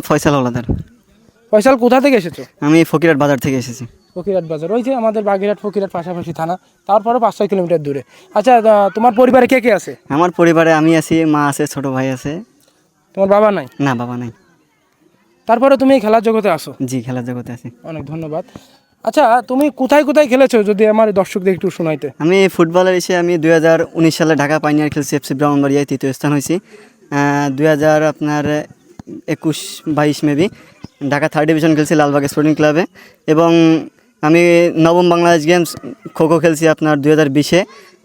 ফয়সাল হলাদার। ফয়সাল, কোথা থেকে এসেছো? আমি ফকিরহাট বাজার থেকে এসেছি। ফকিরহাট বাজার, ওই যে আমাদের বাগেরহাট ফকিরহাট পাশাপাশি থানা, তারপরে 5-6 কিলোমিটার দূরে। আচ্ছা, তোমার পরিবারে কে কে আছে? আমার পরিবারে আমি আছি, মা আছে, ছোট ভাই আছে। তোমার বাবা নাই? না, বাবা নাই। তারপরে তুমি এই খেলার জগতে আসো। জি, খেলার জগতে আছি। অনেক ধন্যবাদ। আচ্ছা, তুমি কোথায় কোথায় খেলেছো যদি আমার দর্শকদের একটু শোনাইতে। আমি ফুটবলের এসে আমি 2019 সালে ঢাকা পাইনিয়ার খেলছি, এফসি ব্রাহ্মণবাড়িয়ায় 3য় স্থান হয়েছি। 2021-22 মেবি ঢাকা 3rd ডিভিশন খেলছি লালবাগ স্পোর্টিং ক্লাবে। এবং আমি নবম বাংলাদেশ গেমস খোখো খেলছি আপনার 2020-এ,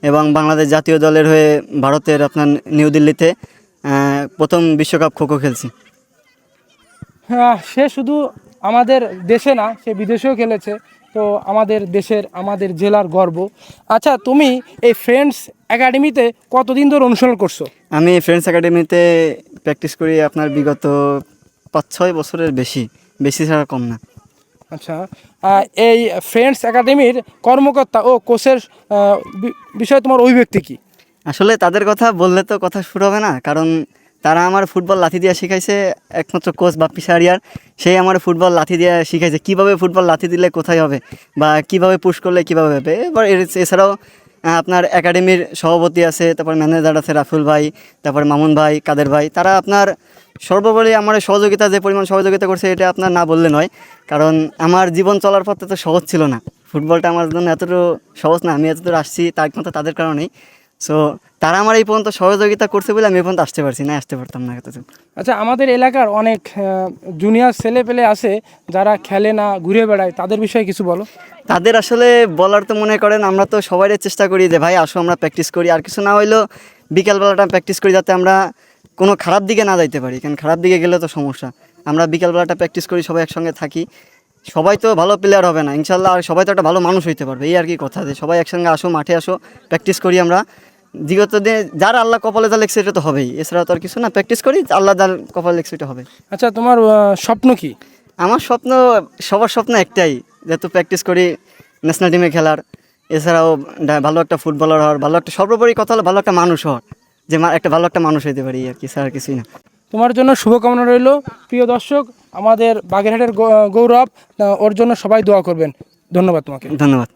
এবং বাংলাদেশ জাতীয় দলের হয়ে ভারতের আপনার নিউ দিল্লিতে প্রথম বিশ্বকাপ খোখো খেলছি। হ্যাঁ, সে শুধু আমাদের দেশে না, সে বিদেশেও খেলেছে। তো আমাদের দেশের, আমাদের জেলার গর্ব। আচ্ছা, তুমি এই ফ্রেন্ডস একাডেমিতে কতদিন ধরে অনুশীলন করছো? আমি ফ্রেন্ডস একাডেমিতে প্র্যাকটিস করি আপনার বিগত 5-6 বছরের বেশি ছাড়া কম না। আচ্ছা, এই ফ্রেন্ডস একাডেমির কর্মকর্তা ও কোচের বিষয়ে তোমার অভিব্যক্তি কী? আসলে তাদের কথা বললে তো কথা শুরু হবে না, কারণ তারা আমার ফুটবল লাথি দিয়ে শিখাইছে। একমাত্র কোচ বাপ্পি শাহরিয়ার, সেই আমার ফুটবল লাথি দিয়ে শিখাইছে কীভাবে ফুটবল লাথি দিলে কোথায় হবে বা কীভাবে পুশ করলে কীভাবে হবে। এবার এছাড়াও আপনার একাডেমির সভাপতি আছে, তারপর ম্যানেজার আছে রাফুল ভাই, তারপর মামুন ভাই, কাদের ভাই, তারা আপনার সর্বোপরি আমার সহযোগিতা, যে পরিমাণ সহযোগিতা করছে এটা আপনার না বললে নয়। কারণ আমার জীবন চলার পথে তো সহজ ছিল না, ফুটবলটা আমার জন্য এতটুকু সহজ না। আমি এতদূর আসছি তার মতো তাদের কারণেই। সো তারা আমার এই পর্যন্ত সহযোগিতা করছে বলে আমি এই পর্যন্ত আসতে পারছি, না আসতে পারতাম না এতটুকু। আচ্ছা, আমাদের এলাকার অনেক জুনিয়র ছেলে পেলে আছে যারা খেলে না, ঘুরে বেড়ায়, তাদের বিষয়ে কিছু বলো। তাদের আসলে বলার তো মনে করেন আমরা তো সবাই চেষ্টা করি যে ভাই আসো আমরা প্র্যাকটিস করি, আর কিছু না হইলেও বিকালবেলাটা প্র্যাকটিস করি যাতে আমরা কোনো খারাপ দিকে না যাইতে পারি, কারণ খারাপ দিকে গেলে তো সমস্যা। আমরা বিকালবেলাটা প্র্যাকটিস করি, সবাই একসঙ্গে থাকি। সবাই তো ভালো প্লেয়ার হবে না ইনশাল্লাহ, আর সবাই তো একটা ভালো মানুষ হইতে পারবে, এই আর কি কথা। যে সবাই একসঙ্গে আসো, মাঠে আসো, প্র্যাকটিস করি আমরা। বিগত দিনে যার আল্লাহ কপালে যা লেখছে এটা তো হবেই, এছাড়া তো আর কিছু না। প্র্যাকটিস করি, আল্লাহ যার কপালে লেখছে এটা হবে। আচ্ছা, তোমার স্বপ্ন কি? আমার স্বপ্ন, সবার স্বপ্ন একটাই, যেহেতু প্র্যাকটিস করি ন্যাশনাল টিমে খেলার, এছাড়াও ভালো একটা ফুটবলার হওয়ার, ভালো একটা, সর্বোপরি কথা হলো ভালো একটা মানুষ হওয়ার, যে একটা ভালো একটা মানুষ হইতে পারি আর কি, স্যার কিছুই না। তোমার জন্য শুভকামনা রইল। প্রিয় দর্শক, আমাদের বাগেরহাটের গৌরব, ওর জন্য সবাই দোয়া করবেন। ধন্যবাদ তোমাকে। ধন্যবাদ।